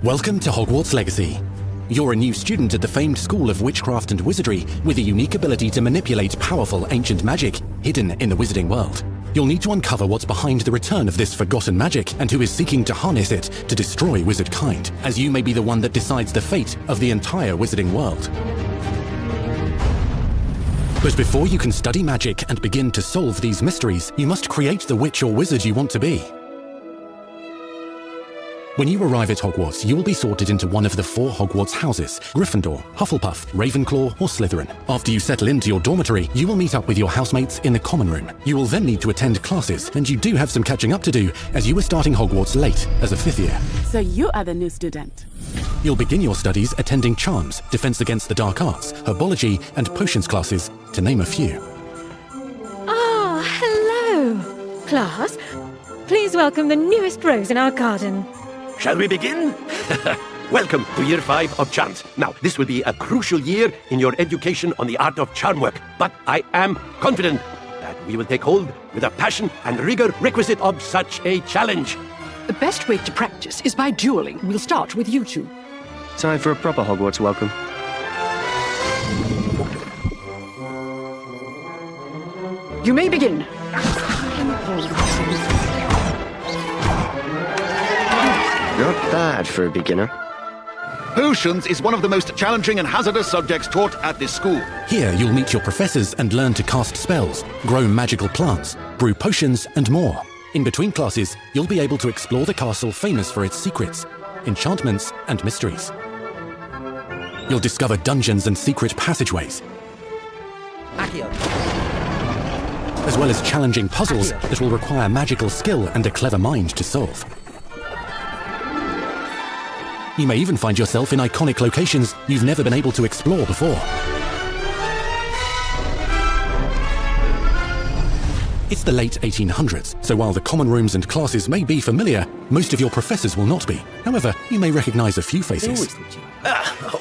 Welcome to Hogwarts Legacy. You're a new student at the famed School of Witchcraft and Wizardry with a unique ability to manipulate powerful ancient magic hidden in the wizarding world. You'll need to uncover what's behind the return of this forgotten magic and who is seeking to harness it to destroy wizard kind, as you may be the one that decides the fate of the entire wizarding world. But before you can study magic and begin to solve these mysteries, you must create the witch or wizard you want to be. When you arrive at Hogwarts, you will be sorted into one of the 4 Hogwarts houses: Gryffindor, Hufflepuff, Ravenclaw, or Slytherin. After you settle into your dormitory, you will meet up with your housemates in the common room. You will then need to attend classes, and you do have some catching up to do, as you are starting Hogwarts late as a 5th year. So you are the new student. You'll begin your studies attending Charms, Defense Against the Dark Arts, Herbology, and Potions classes, to name a few. Ah, hello, class. Please welcome the newest rose in our garden. Shall we begin? Welcome to Year 5 of Charms. Now, this will be a crucial year in your education on the art of charm work, but I am confident that we will take hold with the passion and rigor requisite of such a challenge. The best way to practice is by dueling. We'll start with you two. Time for a proper Hogwarts welcome. You may begin. Not bad for a beginner. Potions is one of the most challenging and hazardous subjects taught at this school. Here, you'll meet your professors and learn to cast spells, grow magical plants, brew potions, and more. In between classes, you'll be able to explore the castle famous for its secrets, enchantments, and mysteries. You'll discover dungeons and secret passageways, as well as challenging puzzles that will require magical skill and a clever mind to solve. You may even find yourself in iconic locations you've never been able to explore before. It's the late 1800s, so while the common rooms and classes may be familiar, most of your professors will not be. However, you may recognize a few faces.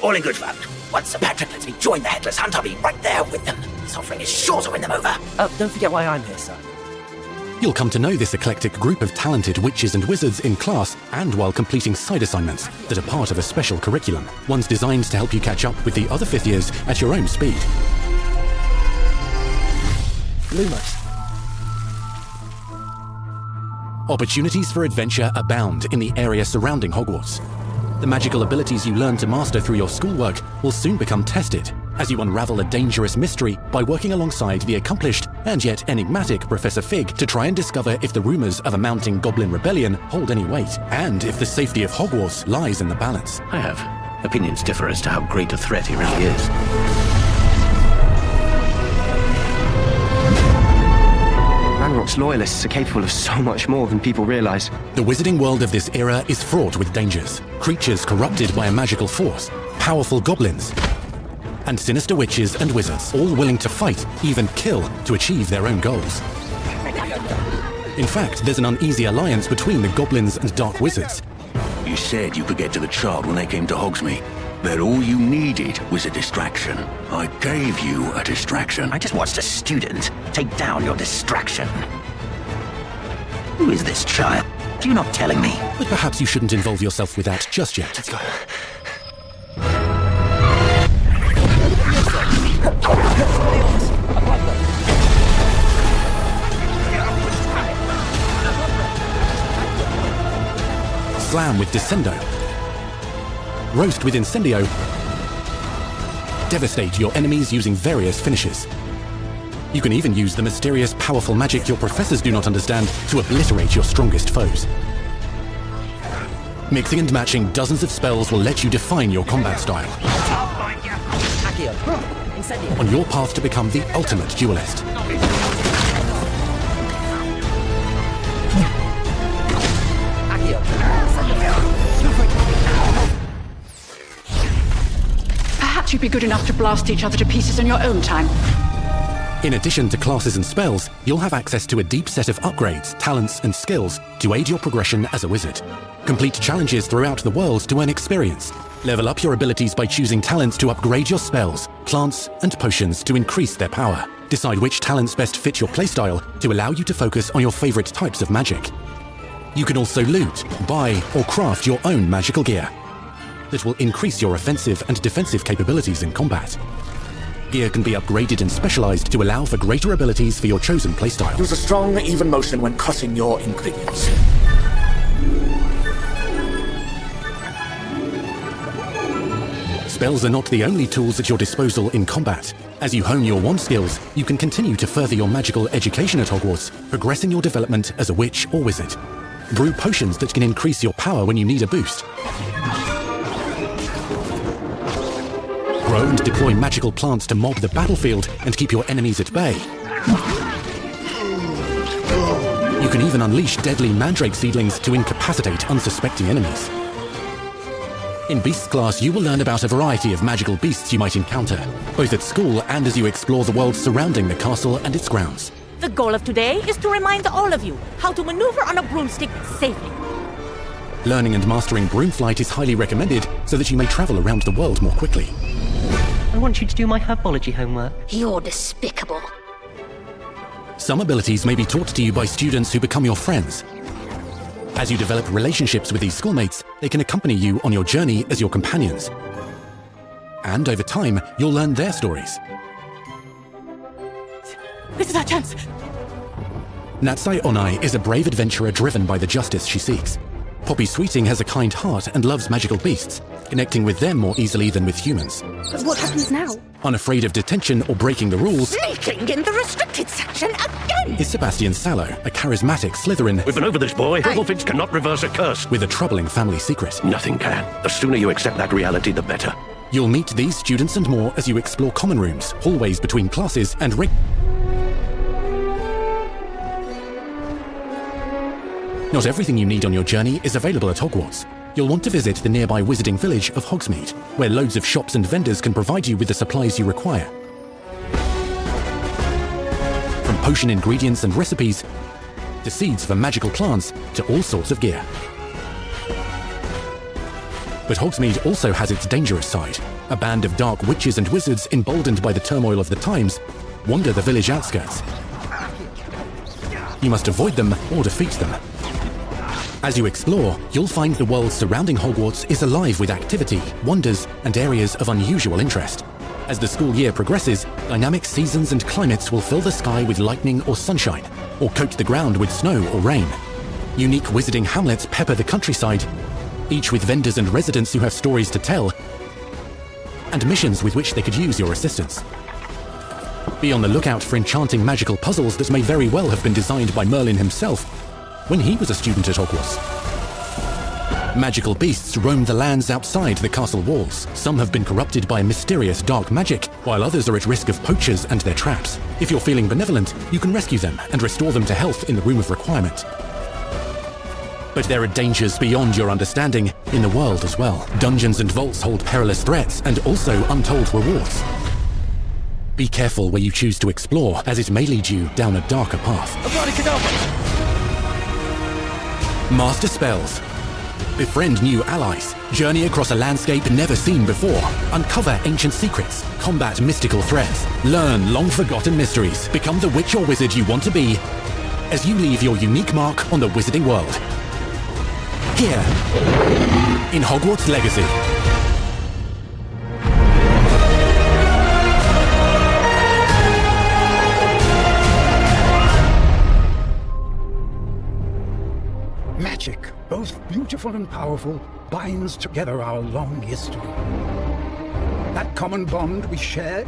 All in good fun. Once Sir Patrick lets me join the Headless Hunt, I'll be right there with them. This offering is sure to win them over. Don't forget why I'm here, sir. You'll come to know this eclectic group of talented witches and wizards in class and while completing side assignments that are part of a special curriculum, ones designed to help you catch up with the other 5th years at your own speed. Lumos. Opportunities for adventure abound in the area surrounding Hogwarts. The magical abilities you learn to master through your schoolwork will soon become tested as you unravel a dangerous mystery by working alongside the accomplished and yet enigmatic Professor Fig to try and discover if the rumors of a mounting goblin rebellion hold any weight, and if the safety of Hogwarts lies in the balance. I have. Opinions differ as to how great a threat he really is. Ranrock's loyalists are capable of so much more than people realize. The wizarding world of this era is fraught with dangers. Creatures corrupted by a magical force, powerful goblins, and sinister witches and wizards, all willing to fight, even kill, to achieve their own goals. In fact, there's an uneasy alliance between the goblins and dark wizards. You said you could get to the child when they came to Hogsmeade. That all you needed was a distraction. I gave you a distraction. I just watched a student take down your distraction. Who is this child? You're not telling me. But perhaps you shouldn't involve yourself with that just yet. Let's go. Slam with Descendo. Roast with Incendio. Devastate your enemies using various finishes. You can even use the mysterious, powerful magic your professors do not understand to obliterate your strongest foes. Mixing and matching dozens of spells will let you define your combat style. On your path to become the ultimate duelist. Perhaps you'd be good enough to blast each other to pieces in your own time. In addition to classes and spells, you'll have access to a deep set of upgrades, talents, and skills to aid your progression as a wizard. Complete challenges throughout the world to earn experience. Level up your abilities by choosing talents to upgrade your spells, plants, and potions to increase their power. Decide which talents best fit your playstyle to allow you to focus on your favorite types of magic. You can also loot, buy, or craft your own magical gear. that will increase your offensive and defensive capabilities in combat. Gear can be upgraded and specialized to allow for greater abilities for your chosen playstyle. Use a strong, even motion when cutting your ingredients. Spells are not the only tools at your disposal in combat. As you hone your wand skills, you can continue to further your magical education at Hogwarts, progressing your development as a witch or wizard. Brew potions that can increase your power when you need a boost. Grow and deploy magical plants to mob the battlefield and keep your enemies at bay. You can even unleash deadly mandrake seedlings to incapacitate unsuspecting enemies. In Beasts class, you will learn about a variety of magical beasts you might encounter, both at school and as you explore the world surrounding the castle and its grounds. The goal of today is to remind all of you how to maneuver on a broomstick safely. Learning and mastering broomflight is highly recommended so that you may travel around the world more quickly. I want you to do my herbology homework. You're despicable. Some abilities may be taught to you by students who become your friends. As you develop relationships with these schoolmates, they can accompany you on your journey as your companions. And over time, you'll learn their stories. This is our chance! Natsai Onai is a brave adventurer driven by the justice she seeks. Poppy Sweeting has a kind heart and loves magical beasts, connecting with them more easily than with humans. But what happens now? Unafraid of detention or breaking the rules, Sneaking in the restricted section again! is Sebastian Sallow, a charismatic Slytherin. We've been over this, boy. Hufflepuffs cannot reverse a curse. With a troubling family secret. Nothing can. The sooner you accept that reality, the better. You'll meet these students and more as you explore common rooms, hallways between classes, and Not everything you need on your journey is available at Hogwarts. You'll want to visit the nearby wizarding village of Hogsmeade, where loads of shops and vendors can provide you with the supplies you require. From potion ingredients and recipes, to seeds for magical plants, to all sorts of gear. But Hogsmeade also has its dangerous side. A band of dark witches and wizards emboldened by the turmoil of the times wander the village outskirts. You must avoid them or defeat them. As you explore, you'll find the world surrounding Hogwarts is alive with activity, wonders, and areas of unusual interest. As the school year progresses, dynamic seasons and climates will fill the sky with lightning or sunshine, or coat the ground with snow or rain. Unique wizarding hamlets pepper the countryside, each with vendors and residents who have stories to tell, and missions with which they could use your assistance. Be on the lookout for enchanting magical puzzles that may very well have been designed by Merlin himself when he was a student at Hogwarts. Magical beasts roam the lands outside the castle walls. Some have been corrupted by mysterious dark magic, while others are at risk of poachers and their traps. If you're feeling benevolent, you can rescue them and restore them to health in the Room of Requirement. But there are dangers beyond your understanding in the world as well. Dungeons and vaults hold perilous threats and also untold rewards. Be careful where you choose to explore, as it may lead you down a darker path. Master spells. Befriend new allies. Journey across a landscape never seen before. Uncover ancient secrets. Combat mystical threats. Learn long-forgotten mysteries. Become the witch or wizard you want to be as you leave your unique mark on the wizarding world. Here, in Hogwarts Legacy. Magic, both beautiful and powerful, binds together our long history. That common bond we share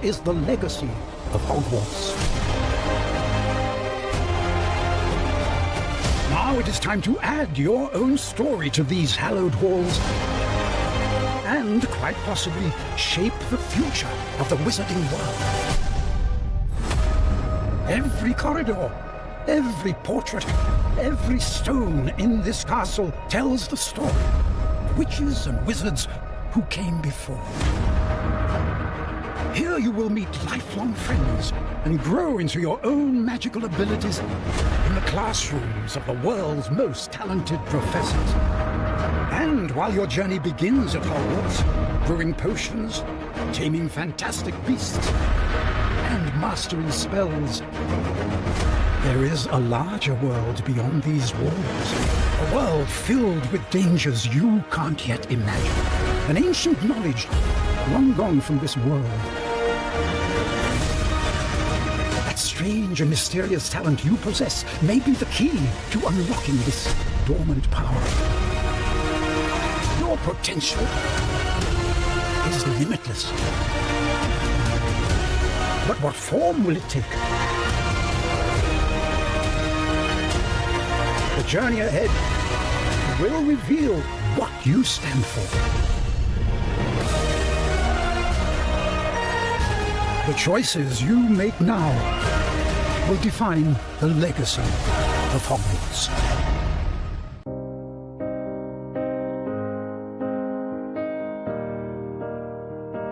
is the legacy of Hogwarts. Now it is time to add your own story to these hallowed halls and, quite possibly, shape the future of the wizarding world. Every corridor, every portrait, every stone in this castle tells the story of witches and wizards who came before. Here you will meet lifelong friends and grow into your own magical abilities in the classrooms of the world's most talented professors. And while your journey begins at Hogwarts, brewing potions, taming fantastic beasts, and mastering spells, There is a larger world beyond these walls. A world filled with dangers you can't yet imagine. An ancient knowledge long gone from this world. That strange and mysterious talent you possess may be the key to unlocking this dormant power. Your potential is limitless. But what form will it take? The journey ahead will reveal what you stand for. The choices you make now will define the legacy of Hogwarts.